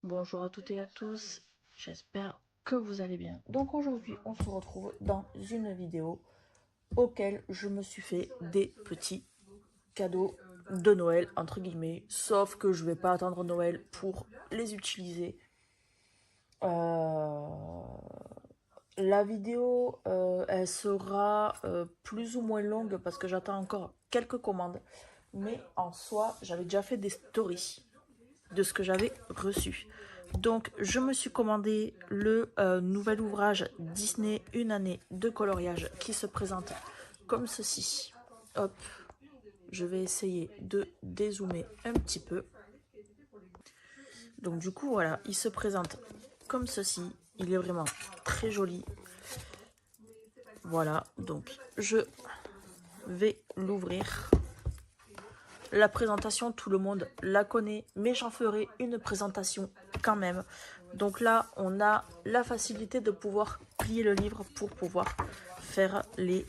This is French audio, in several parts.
Bonjour à toutes et à tous, j'espère que vous allez bien. Donc aujourd'hui, on se retrouve dans une vidéo auquel je me suis fait des petits cadeaux de Noël, entre guillemets, sauf que je vais pas attendre Noël pour les utiliser. La vidéo, elle sera plus ou moins longue parce que j'attends encore quelques commandes. Mais en soi, j'avais déjà fait des stories de ce que j'avais reçu. Donc, je me suis commandé le nouvel ouvrage Disney, une année de coloriage qui se présente comme ceci. Hop, je vais essayer de dézoomer un petit peu. Donc, du coup, voilà, il se présente comme ceci. Il est vraiment très joli. Voilà, donc je vais l'ouvrir. La présentation, tout le monde la connaît, mais j'en ferai une présentation quand même. Donc là, on a la facilité de pouvoir plier le livre pour pouvoir faire les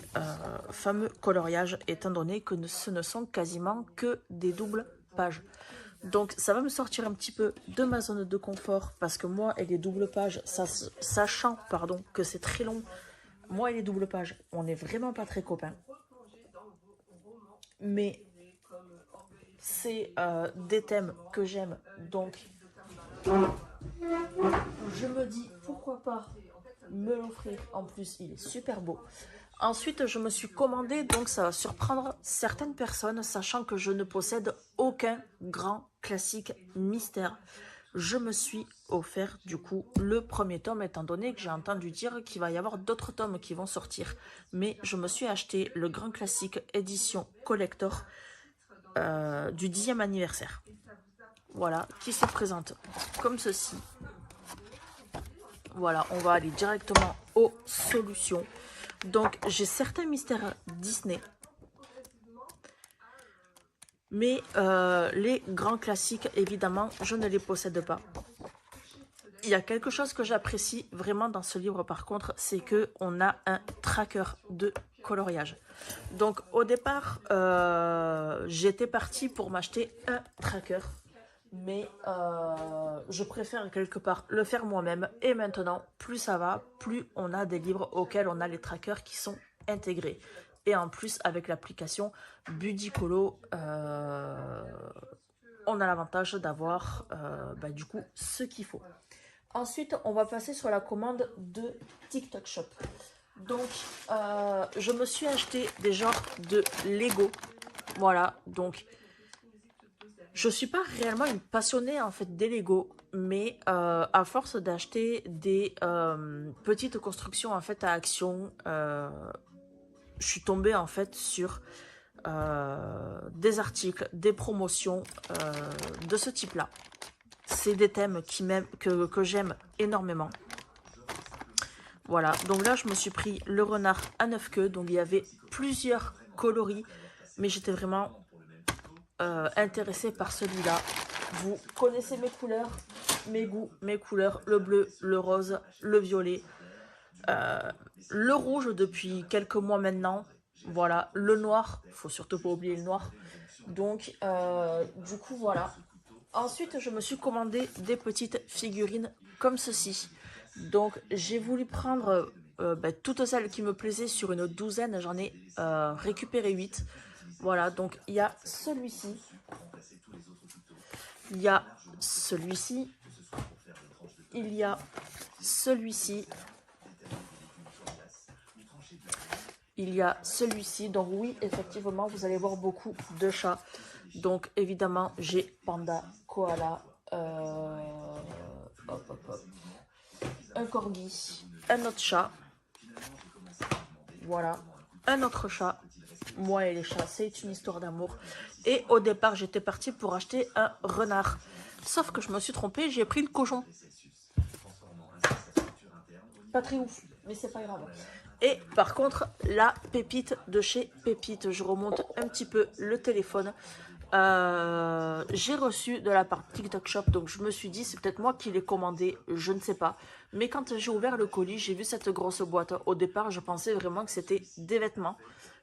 fameux coloriages, étant donné que ce ne sont quasiment que des doubles pages. Donc ça va me sortir un petit peu de ma zone de confort, parce que moi et les doubles pages, sachant que c'est très long, moi et les doubles pages, on n'est vraiment pas très copains. Mais c'est des thèmes que j'aime, donc je me dis pourquoi pas me l'offrir. En plus, il est super beau. Ensuite, je me suis commandé, donc ça va surprendre certaines personnes, sachant que je ne possède aucun grand classique mystère. Je me suis offert du coup le premier tome, étant donné que j'ai entendu dire qu'il va y avoir d'autres tomes qui vont sortir. Mais je me suis acheté le grand classique édition collector du 10e anniversaire. Voilà, qui se présente comme ceci. Voilà, on va aller directement aux solutions. Donc, j'ai certains mystères Disney. Mais les grands classiques, évidemment, je ne les possède pas. Il y a quelque chose que j'apprécie vraiment dans ce livre, par contre, c'est qu'on a un tracker de coloriage. Donc, au départ, j'étais partie pour m'acheter un tracker. Mais je préfère quelque part le faire moi-même. Et maintenant, plus ça va, plus on a des livres auxquels on a les trackers qui sont intégrés. Et en plus, avec l'application Budicolo, on a l'avantage d'avoir du coup ce qu'il faut. Ensuite, on va passer sur la commande de TikTok Shop. Donc, je me suis acheté des genres de Lego. Voilà, donc je suis pas réellement une passionnée en fait des Lego, mais à force d'acheter des petites constructions en fait à action, je suis tombée en fait sur des articles, des promotions de ce type-là. C'est des thèmes que j'aime énormément. Voilà, donc là je me suis pris le renard à 9 queues, donc il y avait plusieurs coloris, mais j'étais vraiment intéressée par celui-là. Vous connaissez mes couleurs, mes goûts, mes couleurs, le bleu, le rose, le violet, le rouge depuis quelques mois maintenant. Voilà, le noir, faut surtout pas oublier le noir. Donc, du coup, voilà. Ensuite, je me suis commandé des petites figurines comme ceci. Donc, j'ai voulu prendre toutes celles qui me plaisaient sur une douzaine. J'en ai récupéré 8. Voilà, donc il y a celui-ci. Il y a celui-ci. Il y a celui-ci. Il y a celui-ci. Donc oui, effectivement, vous allez voir beaucoup de chats. Donc évidemment, j'ai panda, koala, un corgi, un autre chat. Voilà, un autre chat. Moi et les chats, c'est une histoire d'amour. Et au départ, j'étais partie pour acheter un renard. Sauf que je me suis trompée, j'ai pris le cochon. Pas très ouf, mais c'est pas grave. Et par contre, la pépite de chez Pépite, je remonte un petit peu le téléphone. J'ai reçu de la part de TikTok Shop, donc je me suis dit c'est peut-être moi qui l'ai commandé, je ne sais pas. Mais quand j'ai ouvert le colis, j'ai vu cette grosse boîte. Au départ, je pensais vraiment que c'était des vêtements,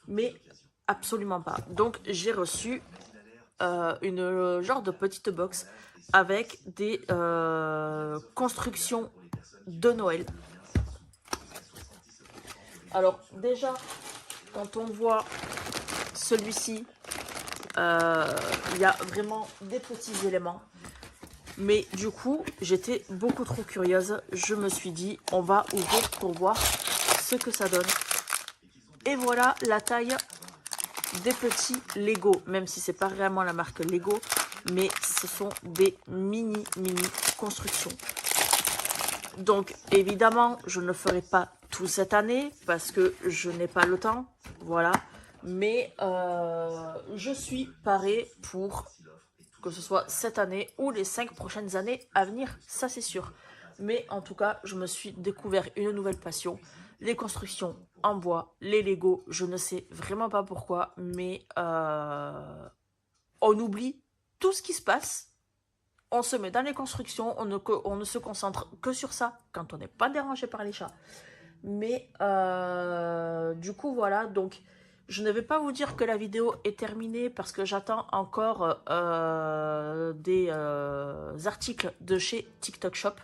mais absolument pas. Donc j'ai reçu une genre de petite box avec des constructions de Noël. Alors déjà, quand on voit celui-ci, il y a vraiment des petits éléments. Mais du coup, j'étais beaucoup trop curieuse. Je me suis dit, on va ouvrir pour voir ce que ça donne. Et voilà la taille des petits Lego. Même si c'est pas vraiment la marque Lego, mais ce sont des mini constructions. Donc évidemment, je ne ferai pas tout cette année parce que je n'ai pas le temps. Voilà. Mais je suis parée pour que ce soit cette année ou les 5 prochaines années à venir, ça c'est sûr. Mais en tout cas, je me suis découvert une nouvelle passion, les constructions en bois, les Lego, je ne sais vraiment pas pourquoi, mais on oublie tout ce qui se passe, on se met dans les constructions, on ne se concentre que sur ça quand on n'est pas dérangé par les chats. Mais du coup, voilà, donc je ne vais pas vous dire que la vidéo est terminée parce que j'attends encore des articles de chez TikTok Shop.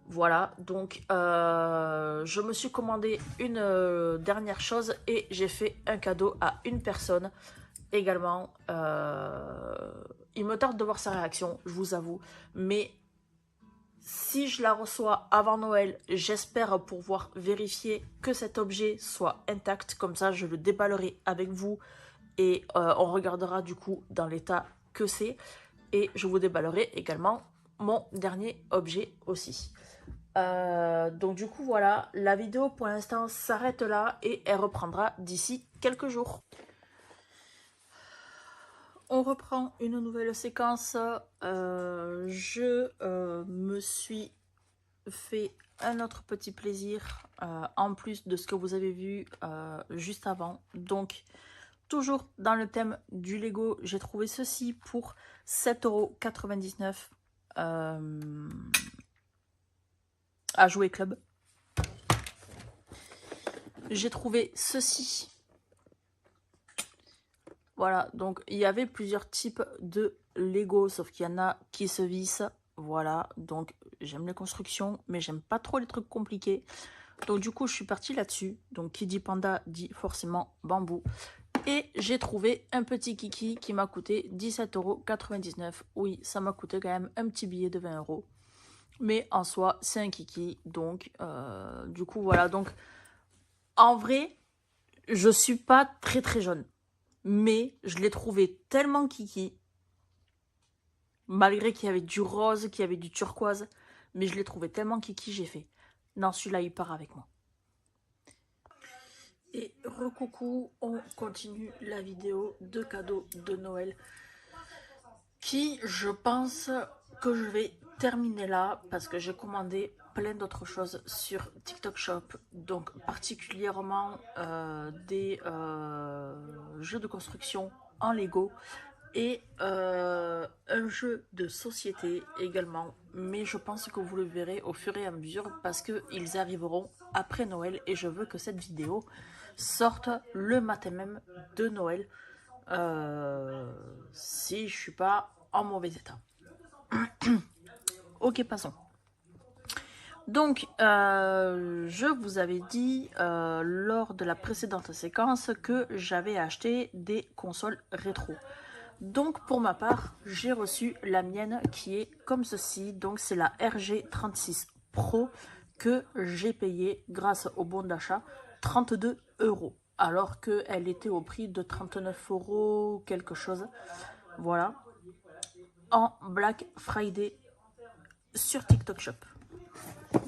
Voilà, donc je me suis commandé une dernière chose et j'ai fait un cadeau à une personne également. Il me tarde de voir sa réaction, je vous avoue, mais si je la reçois avant Noël, j'espère pouvoir vérifier que cet objet soit intact. Comme ça, je le déballerai avec vous et on regardera du coup dans l'état que c'est. Et je vous déballerai également mon dernier objet aussi. Donc du coup, voilà, la vidéo pour l'instant s'arrête là et elle reprendra d'ici quelques jours. On reprend une nouvelle séquence. Je me suis fait un autre petit plaisir en plus de ce que vous avez vu juste avant. Donc toujours dans le thème du Lego, j'ai trouvé ceci pour 7,99 € à Jouer Club. J'ai trouvé ceci. Voilà, donc il y avait plusieurs types de Lego, sauf qu'il y en a qui se vissent. Voilà, donc j'aime les constructions, mais j'aime pas trop les trucs compliqués. Donc du coup, je suis partie là-dessus. Donc qui dit panda dit forcément bambou. Et j'ai trouvé un petit kiki qui m'a coûté 17,99 €. Oui, ça m'a coûté quand même un petit billet de 20 €. Mais en soi, c'est un kiki. Donc du coup, voilà. Donc en vrai, je suis pas très jeune. Mais je l'ai trouvé tellement kiki. Malgré qu'il y avait du rose, qu'il y avait du turquoise. Mais je l'ai trouvé tellement kiki, j'ai fait. Non, celui-là, il part avec moi. Et recoucou, on continue la vidéo de cadeaux de Noël. Qui, je pense que je vais terminer là. Parce que j'ai commandé plein d'autres choses sur TikTok Shop. Donc particulièrement des jeux de construction en Lego. Et un jeu de société également, mais je pense que vous le verrez au fur et à mesure parce qu'ils arriveront après Noël et je veux que cette vidéo sorte le matin même de Noël si je suis pas en mauvais état. Ok, passons. Donc, je vous avais dit lors de la précédente séquence que j'avais acheté des consoles rétro. Donc pour ma part, j'ai reçu la mienne qui est comme ceci. Donc c'est la RG36 Pro que j'ai payée grâce au bon d'achat 32 €. Alors qu'elle était au prix de 39 € quelque chose. Voilà. En Black Friday sur TikTok Shop.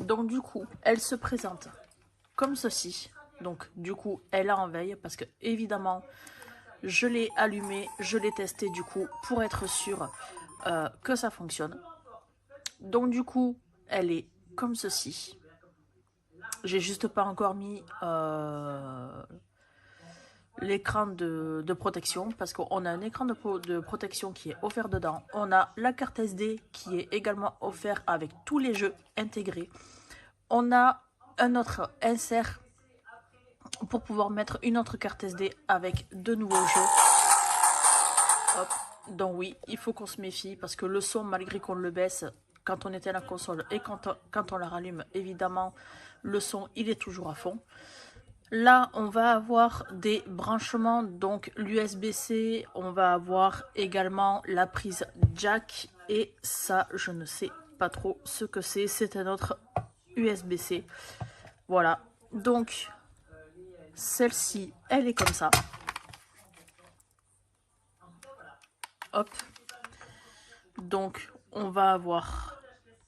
Donc du coup, elle se présente comme ceci. Donc du coup, elle est en veille parce que évidemment... Je l'ai allumé, je l'ai testé du coup pour être sûr que ça fonctionne. Donc du coup, elle est comme ceci. J'ai juste pas encore mis l'écran de protection parce qu'on a un écran de protection qui est offert dedans. On a la carte SD qui est également offert avec tous les jeux intégrés. On a un autre insert pour pouvoir mettre une autre carte SD avec de nouveaux jeux. Hop. Donc oui, il faut qu'on se méfie parce que le son, malgré qu'on le baisse quand on éteint la console et quand on la rallume, évidemment, le son, il est toujours à fond. Là, on va avoir des branchements, donc l'USB-C, on va avoir également la prise jack, et ça, je ne sais pas trop ce que c'est un autre USB-C. Voilà, donc celle-ci, elle est comme ça. Hop. Donc, on va avoir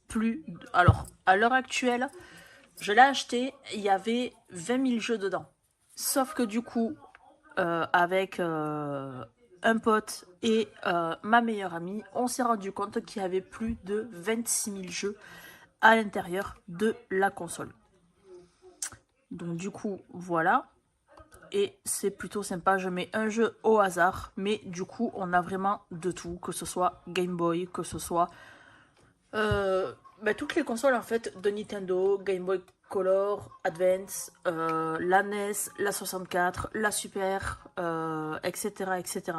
plus... Alors, à l'heure actuelle, je l'ai acheté, il y avait 20 000 jeux dedans. Sauf que du coup, avec un pote et ma meilleure amie, on s'est rendu compte qu'il y avait plus de 26 000 jeux à l'intérieur de la console. Donc du coup, voilà. Et c'est plutôt sympa, je mets un jeu au hasard, mais du coup, on a vraiment de tout, que ce soit Game Boy, que ce soit... toutes les consoles en fait de Nintendo, Game Boy Color, Advance, la NES, la 64, la Super, etc., etc.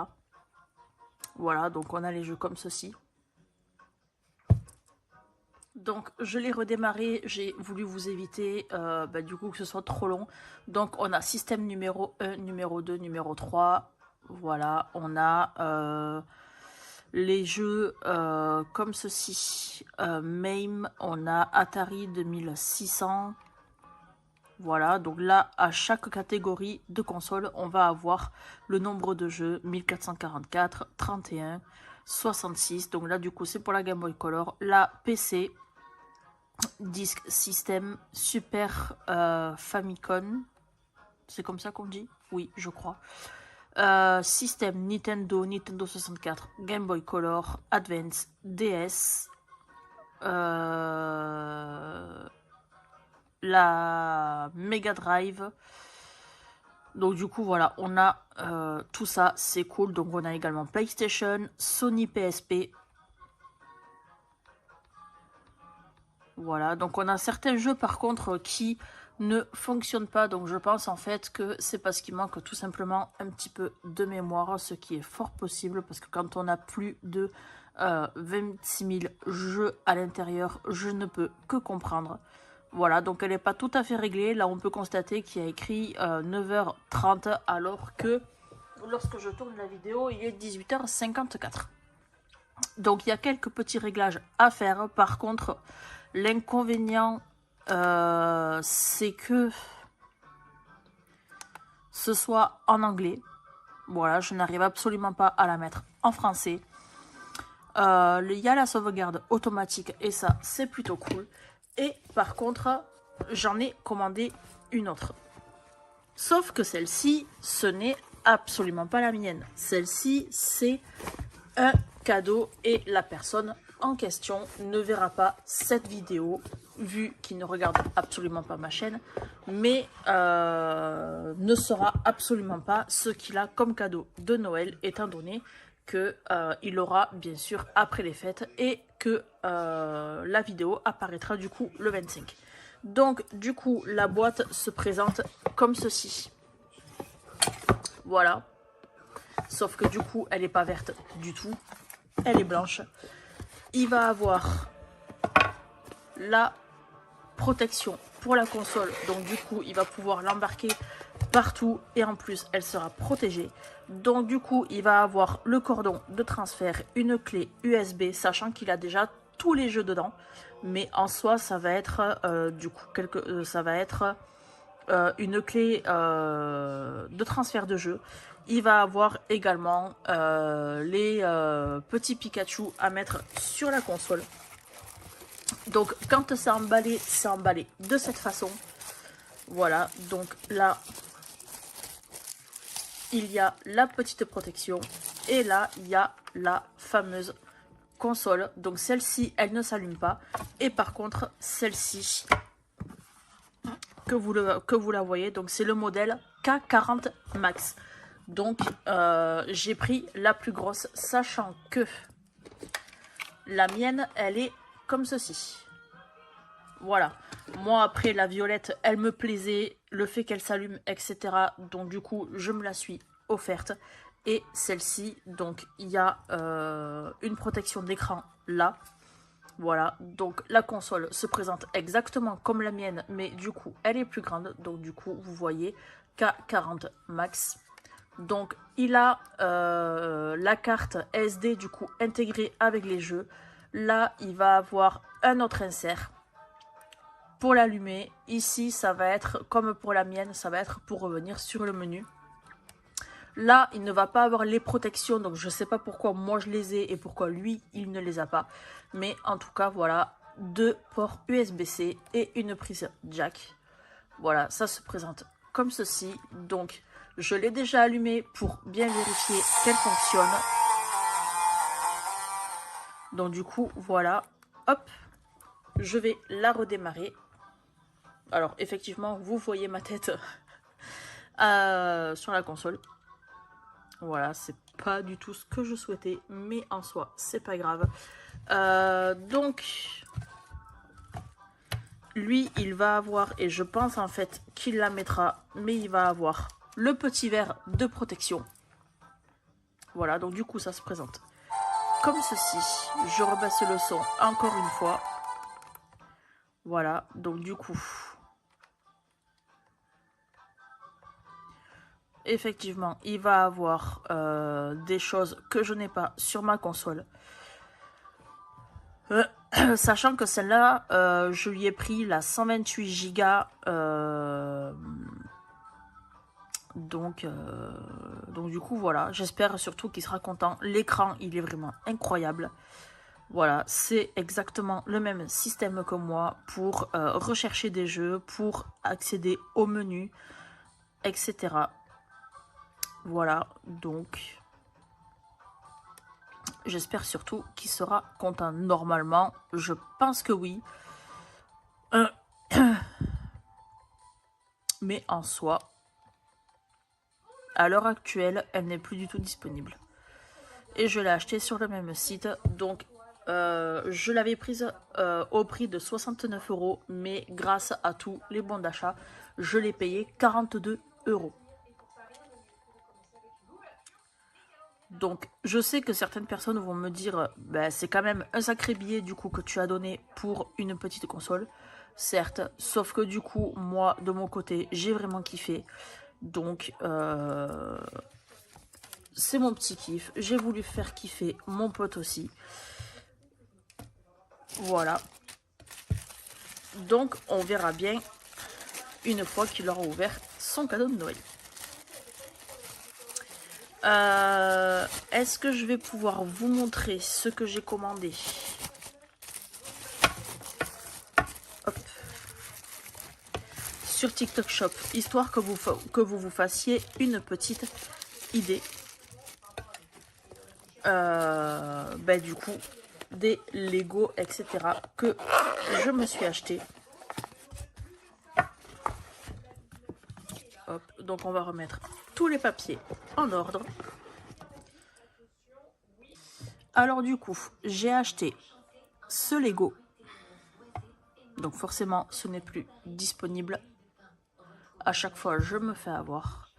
Voilà, donc on a les jeux comme ceci. Donc je l'ai redémarré, j'ai voulu vous éviter du coup que ce soit trop long. Donc on a système numéro 1, numéro 2, numéro 3. Voilà, on a les jeux comme ceci. MAME, on a Atari 2600. Voilà, donc là, à chaque catégorie de console, on va avoir le nombre de jeux, 1444, 31, 66. Donc là, du coup, c'est pour la Game Boy Color. La PC, Disk System, Super Famicom. C'est comme ça qu'on dit? Oui, je crois. Système Nintendo, Nintendo 64, Game Boy Color, Advance, DS. La Mega Drive. Donc du coup voilà, on a tout ça, c'est cool. Donc on a également PlayStation, Sony PSP. Voilà, donc on a certains jeux par contre qui ne fonctionnent pas. Donc je pense en fait que c'est parce qu'il manque tout simplement un petit peu de mémoire, ce qui est fort possible. Parce que quand on a plus de 26 000 jeux à l'intérieur, je ne peux que comprendre. Voilà, donc elle n'est pas tout à fait réglée. Là, on peut constater qu'il y a écrit 9h30, alors que lorsque je tourne la vidéo, il est 18h54. Donc, il y a quelques petits réglages à faire. Par contre, l'inconvénient, c'est que ce soit en anglais. Voilà, je n'arrive absolument pas à la mettre en français. Il y a la sauvegarde automatique, et ça, c'est plutôt cool. Et par contre, j'en ai commandé une autre. Sauf que celle-ci, ce n'est absolument pas la mienne. Celle-ci, c'est un cadeau et la personne en question ne verra pas cette vidéo, vu qu'il ne regarde absolument pas ma chaîne, mais ne saura absolument pas ce qu'il a comme cadeau de Noël, étant donné qu'il aura bien sûr après les fêtes et que la vidéo apparaîtra du coup le 25. Donc du coup la boîte se présente comme ceci. Voilà. Sauf que du coup elle n'est pas verte du tout. Elle est blanche. Il va avoir la protection pour la console. Donc du coup il va pouvoir l'embarquer partout et en plus elle sera protégée. Donc du coup il va avoir le cordon de transfert, une clé USB, sachant qu'il a déjà tous les jeux dedans, mais en soi ça va être une clé de transfert de jeu. Il va avoir également les petits Pikachu à mettre sur la console. Donc quand c'est emballé de cette façon. Voilà, donc là il y a la petite protection et là il y a la fameuse console. Donc celle-ci elle ne s'allume pas, et par contre celle-ci que vous la voyez, donc c'est le modèle K40 Max. Donc j'ai pris la plus grosse, sachant que la mienne elle est comme ceci. Voilà, moi après la violette elle me plaisait, le fait qu'elle s'allume etc, donc du coup je me la suis offerte. et celle-ci. Donc il y a une protection d'écran là. Voilà, donc la console se présente exactement comme la mienne, mais du coup elle est plus grande. Donc du coup vous voyez K40 Max. Donc il a la carte SD du coup intégrée avec les jeux. Là il va avoir un autre insert pour l'allumer. Ici ça va être comme pour la mienne, ça va être pour revenir sur le menu. Là, il ne va pas avoir les protections, donc je ne sais pas pourquoi moi je les ai et pourquoi lui, il ne les a pas. Mais en tout cas, voilà, 2 ports USB-C et une prise jack. Voilà, ça se présente comme ceci. Donc, je l'ai déjà allumé pour bien vérifier qu'elle fonctionne. Donc du coup, voilà, hop, je vais la redémarrer. Alors, effectivement, vous voyez ma tête sur la console. Voilà, c'est pas du tout ce que je souhaitais, mais en soi, c'est pas grave. Donc, lui, il va avoir, et je pense en fait qu'il la mettra, mais il va avoir le petit verre de protection. Voilà, donc du coup, ça se présente comme ceci. Je rebaisse le son encore une fois. Voilà, donc du coup... Effectivement, il va avoir des choses que je n'ai pas sur ma console. Sachant que celle-là, je lui ai pris la 128 Go. Donc du coup, voilà. J'espère surtout qu'il sera content. L'écran, il est vraiment incroyable. Voilà, c'est exactement le même système que moi pour rechercher des jeux, pour accéder au menu, etc. Voilà, donc... J'espère surtout qu'il sera content. Normalement, je pense que oui. Mais en soi, à l'heure actuelle, elle n'est plus du tout disponible. Et je l'ai achetée sur le même site. Donc, je l'avais prise au prix de 69 €. Mais grâce à tous les bons d'achat, je l'ai payé 42 €. Donc, je sais que certaines personnes vont me dire bah, c'est quand même un sacré billet du coup que tu as donné pour une petite console. Certes, sauf que du coup, moi, de mon côté, j'ai vraiment kiffé. Donc, c'est mon petit kiff. J'ai voulu faire kiffer mon pote aussi. Voilà. Donc, on verra bien une fois qu'il aura ouvert son cadeau de Noël. Est-ce que je vais pouvoir vous montrer ce que j'ai commandé? Hop. Sur TikTok Shop, histoire que vous fassiez une petite idée du coup des Lego, etc. que je me suis acheté. Hop, donc on va remettre tous les papiers en ordre. Alors du coup, j'ai acheté ce Lego. Donc forcément, ce n'est plus disponible. À chaque fois, je me fais avoir.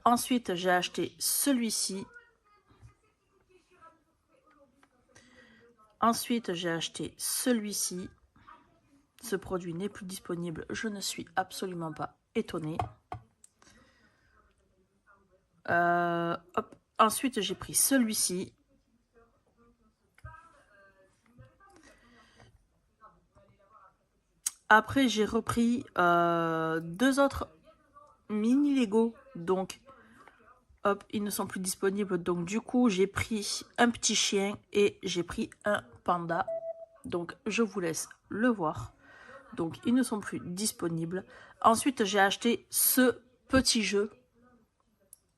Ensuite, j'ai acheté celui-ci. Ensuite, j'ai acheté celui-ci. Ce produit n'est plus disponible. Je ne suis absolument pas étonnée. Hop. Ensuite, j'ai pris celui-ci. Après, j'ai repris 2 autres mini Lego. Donc, hop, ils ne sont plus disponibles. Donc, du coup, j'ai pris un petit chien et j'ai pris un panda. Donc, je vous laisse le voir. Donc, ils ne sont plus disponibles. Ensuite, j'ai acheté ce petit jeu.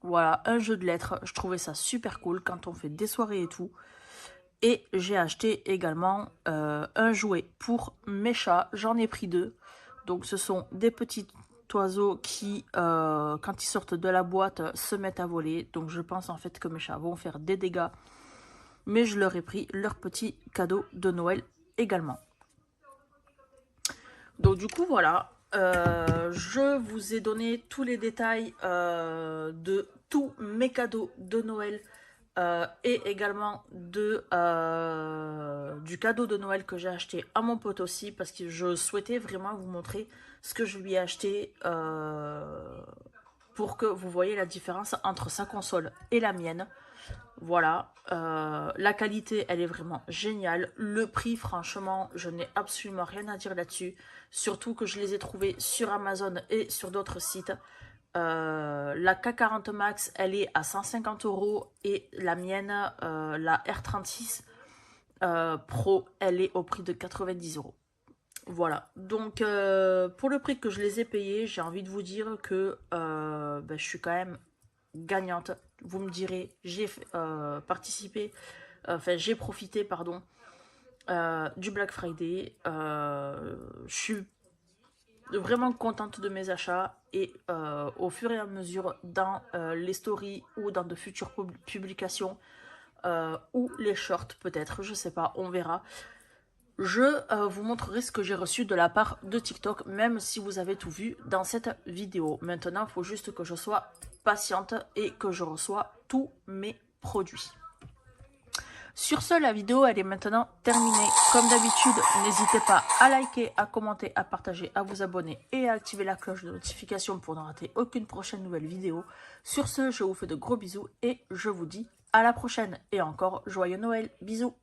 Voilà, un jeu de lettres. Je trouvais ça super cool quand on fait des soirées et tout. Et j'ai acheté également un jouet pour mes chats. J'en ai pris 2. Donc, ce sont des petits oiseaux qui, quand ils sortent de la boîte, se mettent à voler. Donc, je pense en fait que mes chats vont faire des dégâts. Mais je leur ai pris leur petit cadeau de Noël également. Donc, du coup, voilà. je vous ai donné tous les détails de tous mes cadeaux de Noël et également du cadeau de Noël que j'ai acheté à mon pote aussi, parce que je souhaitais vraiment vous montrer ce que je lui ai acheté pour que vous voyez la différence entre sa console et la mienne. Voilà, la qualité, elle est vraiment géniale. Le prix, franchement, je n'ai absolument rien à dire là-dessus. Surtout que je les ai trouvés sur Amazon et sur d'autres sites. La K40 Max, elle est à 150 € et la mienne, la R36 Pro, elle est au prix de 90 €. Voilà, donc pour le prix que je les ai payés, j'ai envie de vous dire que je suis quand même gagnante. Vous me direz, j'ai participé, enfin j'ai profité, pardon, du Black Friday. Je suis vraiment contente de mes achats et au fur et à mesure dans les stories ou dans de futures publications ou les shorts peut-être, je sais pas, on verra. Je vous montrerai ce que j'ai reçu de la part de TikTok, même si vous avez tout vu dans cette vidéo. Maintenant, il faut juste que je sois patiente et que je reçois tous mes produits. Sur ce, la vidéo, elle est maintenant terminée. Comme d'habitude, n'hésitez pas à liker, à commenter, à partager, à vous abonner et à activer la cloche de notification pour ne rater aucune prochaine nouvelle vidéo. Sur ce, je vous fais de gros bisous et je vous dis à la prochaine. Et encore, joyeux Noël. Bisous.